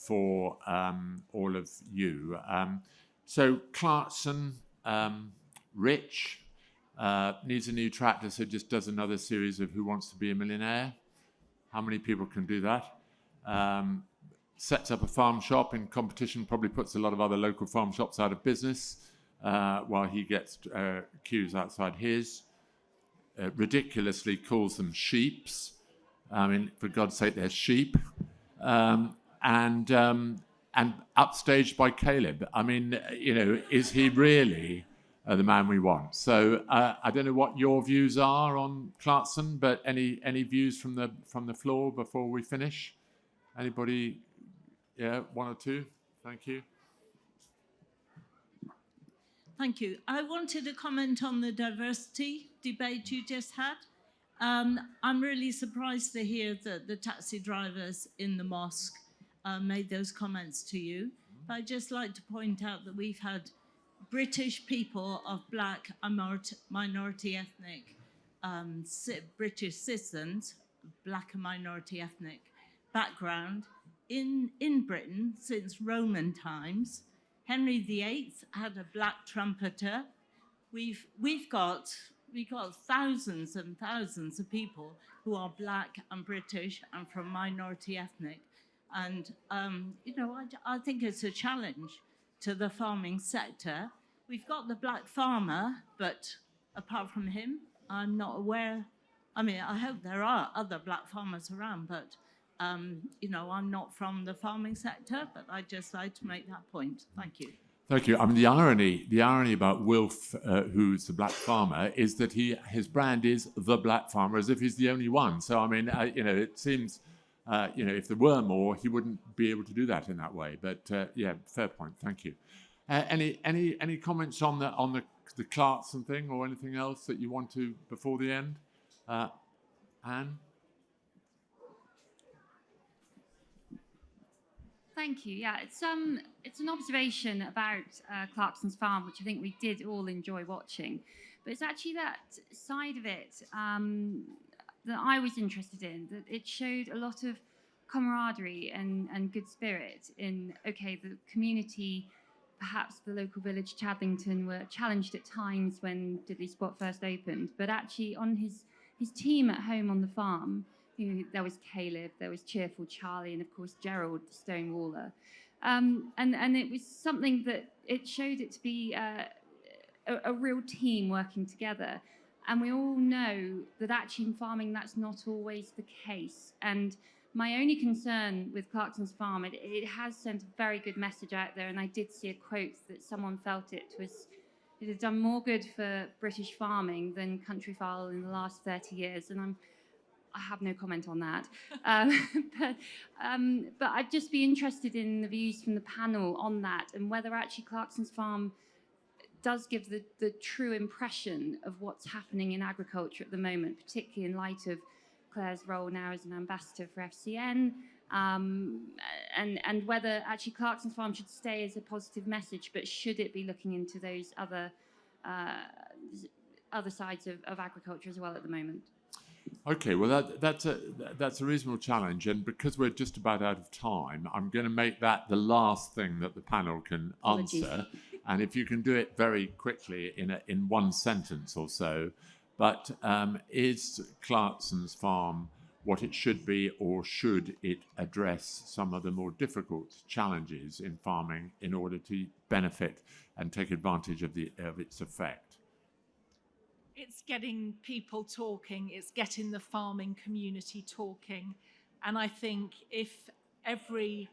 all of you. So Clarkson, rich, needs a new tractor, so just does another series of Who Wants to Be a Millionaire? How many people can do that? Sets up a farm shop in competition, probably puts a lot of other local farm shops out of business while he gets queues outside his. Ridiculously calls them sheeps. I mean, for God's sake, they're sheep. And upstaged by Caleb. I mean, you know, is he really the man we want? So I don't know what your views are on Clarkson, but any views from the floor before we finish? Anybody? Yeah, one or two. Thank you. Thank you. I wanted to comment on the diversity debate you just had. I'm really surprised to hear that the taxi drivers in the mosque made those comments to you. But I'd just like to point out that we've had British people of black and minority ethnic, British citizens, black and minority ethnic background, in Britain since Roman times. Henry VIII had a black trumpeter. We've got thousands and thousands of people who are black and British and from minority ethnic. And, you know, I think it's a challenge to the farming sector. We've got the black farmer, but apart from him, I'm not aware. I mean, I hope there are other black farmers around, but you know, I'm not from the farming sector, but I'd just like to make that point. Thank you. Thank you. I mean, the irony about Wilf, who's the black farmer, is that his brand is the black farmer, as if he's the only one. So, I mean, you know, it seems, you know, if there were more, he wouldn't be able to do that in that way. But yeah, fair point. Thank you. Any comments on the Clarkson thing or anything else that you want to before the end? Anne? Thank you. Yeah, it's an observation about Clarkson's farm, which I think we did all enjoy watching. But it's actually that side of it that I was interested in, that it showed a lot of camaraderie and good spirit in, okay, the community, perhaps the local village Chadlington were challenged at times when Diddley Spot first opened, but actually on his team at home on the farm, you know, there was Caleb, there was Cheerful Charlie, and of course Gerald, the Stonewaller. And it was something that it showed it to be a real team working together. And we all know that actually in farming that's not always the case. And My only concern with Clarkson's Farm, it has sent a very good message out there, and I did see a quote that someone felt it had done more good for British farming than country fowl in the last 30 years, and I have no comment on that. But I'd just be interested in the views from the panel on that, and whether actually Clarkson's Farm does give the true impression of what's happening in agriculture at the moment, particularly in light of Claire's role now as an ambassador for FCN, and whether actually Clarkson's Farm should stay as a positive message, but should it be looking into those other sides of agriculture as well at the moment? Okay, well that's a reasonable challenge, and because we're just about out of time, I'm going to make that the last thing that the panel can answer, and if you can do it very quickly in one sentence or so. But is Clarkson's Farm what it should be, or should it address some of the more difficult challenges in farming in order to benefit and take advantage of its effect? It's getting people talking, it's getting the farming community talking. And I think if every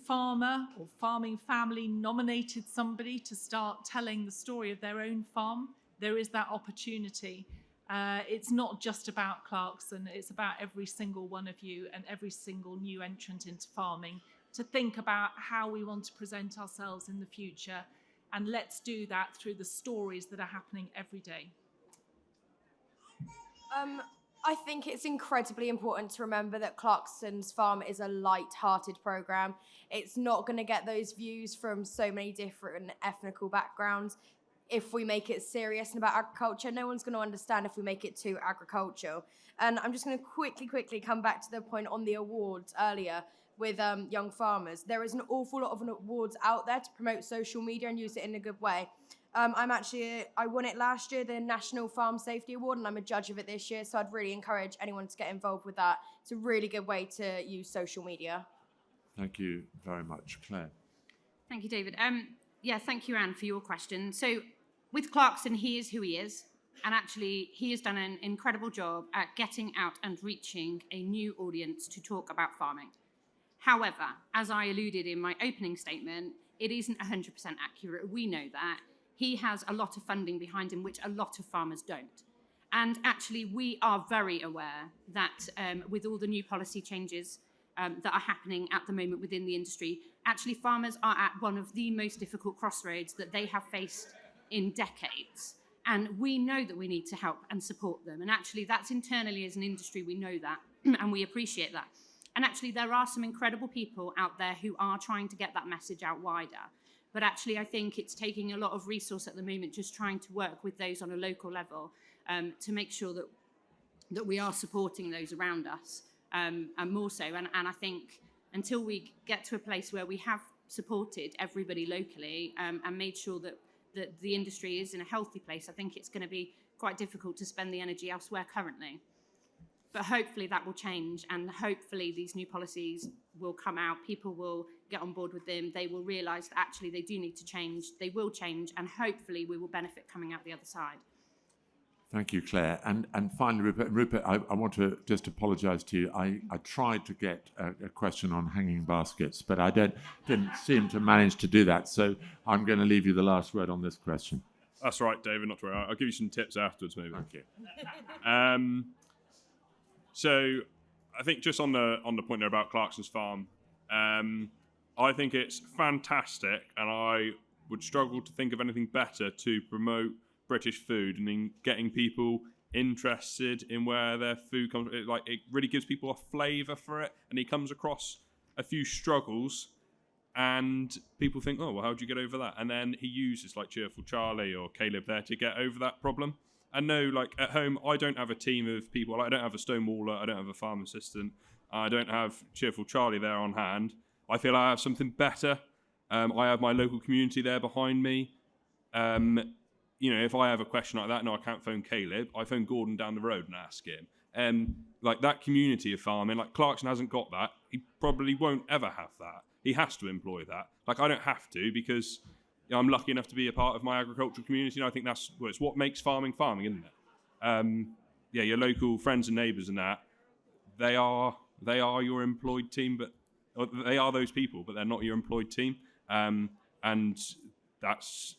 farmer or farming family nominated somebody to start telling the story of their own farm, there is that opportunity. It's not just about Clarkson, it's about every single one of you and every single new entrant into farming to think about how we want to present ourselves in the future. And let's do that through the stories that are happening every day. I think it's incredibly important to remember that Clarkson's Farm is a light-hearted programme. It's not going to get those views from so many different ethnical backgrounds. If we make it serious and about agriculture, no one's going to understand if we make it too agricultural. And I'm just going to quickly come back to the point on the awards earlier with young farmers. There is an awful lot of awards out there to promote social media and use it in a good way. I won it last year, the National Farm Safety Award, and I'm a judge of it this year, so I'd really encourage anyone to get involved with that. It's a really good way to use social media. Thank you very much. Claire? Thank you, David. Thank you, Anne, for your question. So with Clarkson, he is who he is, and actually he has done an incredible job at getting out and reaching a new audience to talk about farming. However, as I alluded in my opening statement, it isn't 100% accurate. We know that. He has a lot of funding behind him, which a lot of farmers don't. And actually, we are very aware that with all the new policy changes that are happening at the moment within the industry, actually farmers are at one of the most difficult crossroads that they have faced in decades. And we know that we need to help and support them. And actually, that's internally as an industry, we know that, and we appreciate that. And actually, there are some incredible people out there who are trying to get that message out wider. But actually, I think it's taking a lot of resource at the moment, just trying to work with those on a local level to make sure that we are supporting those around us, and more so. And I think until we get to a place where we have supported everybody locally and made sure that the industry is in a healthy place, I think it's going to be quite difficult to spend the energy elsewhere currently. But hopefully that will change, and hopefully these new policies will come out. People will get on board with them. They will realise that actually they do need to change. They will change, and hopefully we will benefit coming out the other side. Thank you, Claire. And finally, Rupert, I want to just apologise to you. I tried to get a question on hanging baskets, but I didn't seem to manage to do that. So I'm going to leave you the last word on this question. That's right, David, not to worry. I'll give you some tips afterwards, maybe. Thank you. So I think just on the point there about Clarkson's Farm, I think it's fantastic, and I would struggle to think of anything better to promote British food and in getting people interested in where their food comes. It really gives people a flavour for it, and he comes across a few struggles, and people think, oh, well, how do you get over that? And then he uses like Cheerful Charlie or Caleb there to get over that problem. And no, like at home, I don't have a team of people. I don't have a stonewaller. I don't have a farm assistant. I don't have Cheerful Charlie there on hand. I feel I have something better. I have my local community there behind me. If I have a question like that, no, I can't phone Caleb. I phone Gordon down the road and ask him. Like that community of farming, like Clarkson hasn't got that. He probably won't ever have that. He has to employ that. Like I don't have to, because I'm lucky enough to be a part of my agricultural community, and I think it's what makes farming, isn't it? Your local friends and neighbours and that, they are they are your employed team, or they are those people, but they're not your employed team. And that's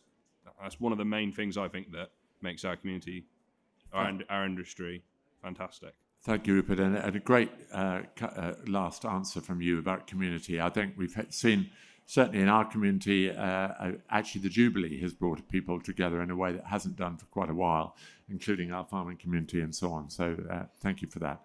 one of the main things I think that makes our community, our industry, fantastic. Thank you, Rupert, and a great last answer from you about community. I think we've seen, certainly in our community, actually the Jubilee has brought people together in a way that hasn't done for quite a while, including our farming community and so on. So thank you for that.